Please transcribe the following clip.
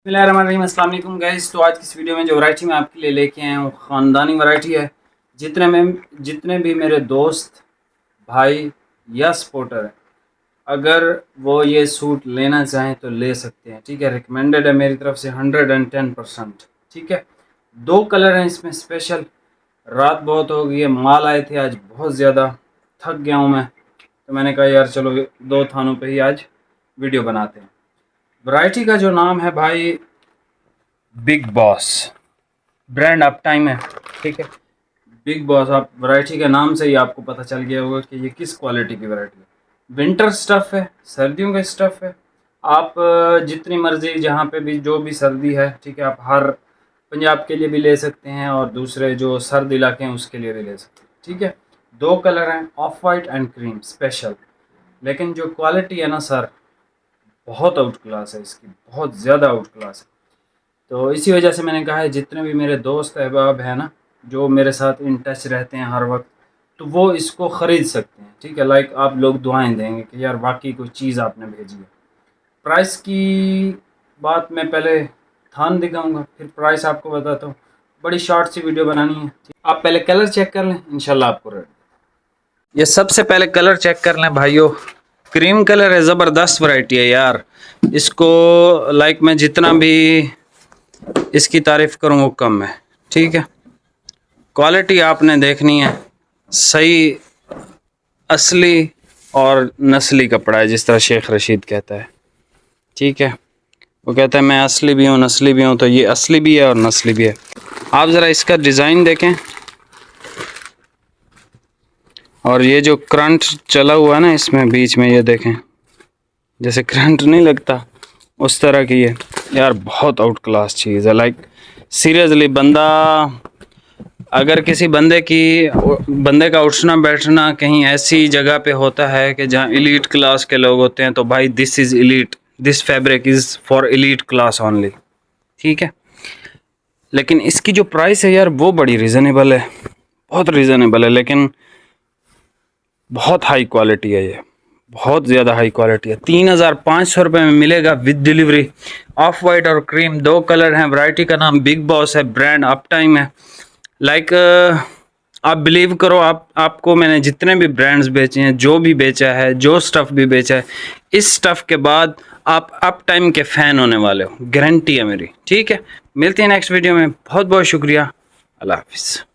बिस्मिल्लाहिर्रहमानिर्रहीम, अस्सलाम वालेकुम गाइस। तो आज की इस वीडियो में जो वैरायटी मैं आपके लिए लेके आया हूँ ख़ानदानी वैरायटी है। जितने भी मेरे दोस्त भाई या सपोर्टर हैं, अगर वो ये सूट लेना चाहें तो ले सकते हैं। ठीक है, रिकमेंडेड है मेरी तरफ से 110%। ठीक है, दो कलर हैं इसमें स्पेशल। रात बहुत हो गई है, माल आए थे आज बहुत ज़्यादा, थक गया हूँ मैं, तो मैंने कहा यार चलो दो थानों पे ही आज वीडियो बनाते हैं। वैरायटी का जो नाम है भाई big boss, brand up time है। ठीक है, बिग बॉस, आप वैरायटी के नाम से ही आपको पता चल गया होगा कि ये किस क्वालिटी की वैरायटी है। विंटर स्टफ़ है, सर्दियों का स्टफ़ है। आप जितनी मर्ज़ी जहाँ पे भी जो भी सर्दी है, ठीक है, आप हर पंजाब के लिए भी ले सकते हैं और दूसरे जो सर्द इलाके हैं उसके लिए भी ले सकते हैं। ठीक है, दो कलर हैं, of white and cream special. लेकिन जो क्वालिटी है ना सर, बहुत आउट क्लास है इसकी, बहुत ज़्यादा आउट क्लास है। तो इसी वजह से मैंने कहा है जितने भी मेरे दोस्त अहबाब हैं ना, जो मेरे साथ इन टच रहते हैं हर वक्त, तो वो इसको ख़रीद सकते हैं। ठीक है, लाइक आप लोग दुआएं देंगे कि यार वाकई कोई चीज़ आपने भेजी है। प्राइस की बात मैं पहले थान दिखाऊंगा, फिर प्राइस आपको बताता हूँ। बड़ी शॉर्ट सी वीडियो बनानी है। आप पहले कलर चेक कर लें, इंशाल्लाह आपको रेडी। ये सबसे पहले कलर चेक कर लें भाइयों, क्रीम कलर है, ज़बरदस्त वैरायटी है यार। इसको लाइक मैं जितना भी इसकी तारीफ़ करूँ वो कम है। ठीक है, क्वालिटी आपने देखनी है, सही असली और नस्ली कपड़ा है, जिस तरह शेख रशीद कहता है। ठीक है, वो कहता है मैं असली भी हूँ नस्ली भी हूँ, तो ये असली भी है और नस्ली भी है। आप ज़रा इसका डिज़ाइन देखें, और ये जो करंट चला हुआ है ना इसमें बीच में, ये देखें जैसे करंट नहीं लगता उस तरह की है यार। बहुत आउट क्लास चीज़ है, लाइक सीरियसली। बंदा अगर किसी बंदे का उठना बैठना कहीं ऐसी जगह पे होता है कि जहाँ एलीट क्लास के लोग होते हैं, तो भाई this is elite, this fabric is for elite class only. ठीक है, लेकिन इसकी जो प्राइस है यार वो बड़ी रीज़नेबल है, बहुत रीज़नेबल है, लेकिन बहुत हाई क्वालिटी है। ये बहुत ज़्यादा हाई क्वालिटी है। 3500 रुपये में मिलेगा विद डिलीवरी। ऑफ वाइट और क्रीम दो कलर हैं। वैरायटी का नाम बिग बॉस है, ब्रांड अप टाइम है। लाइक आप बिलीव करो, आपको मैंने जितने भी ब्रांड्स बेचे हैं, जो भी बेचा है, जो स्टफ़ भी बेचा है, इस स्टफ़ के बाद आप अप टाइम के फ़ैन होने वाले हो, गारंटी है मेरी। ठीक है, मिलते हैं नेक्स्ट वीडियो में। बहुत बहुत शुक्रिया, अल्लाह हाफिज़।